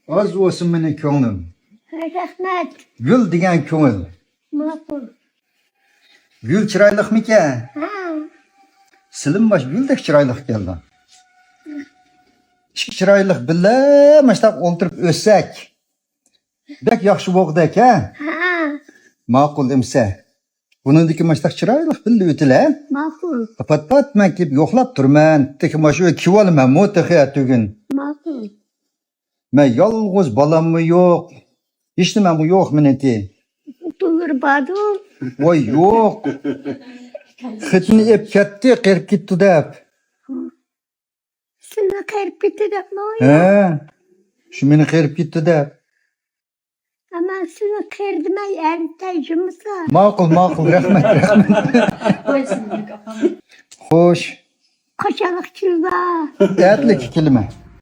Az olsun meni ko'nglim. Rahmet. Gül degan ko'ngil. Ma'qul. Gül chiroyliqmikan? Ha. Silinbosh guldek chiroyli keldi. Ikki chiroyli billa mana shu o'ltirib o'ssak. Bek yaxshi bo'ldi ha? Ha. Ma'qul emsa. Buningdiki mana shu chiroyli billa o'tila. Ma'qul. Pat men kelib yo'qlab turman. Tek mana shu kivolman mo'taxiya tugin. Ma'qul. Men yolg'iz bolammi yo'q. Hech nimam yo'q meniki. To'g'ri badu. Voy yo'q. Xitni ep ketdi, qirib ketdi deb. Seni qirib ketdi debmi? Ha. Shu meni qirib ketdi deb. Ama seni qirdimay ertayjimsa. Ma'qul, rahmat. Xo'sh. Qo'shaloqchilar. Derdlik kelma.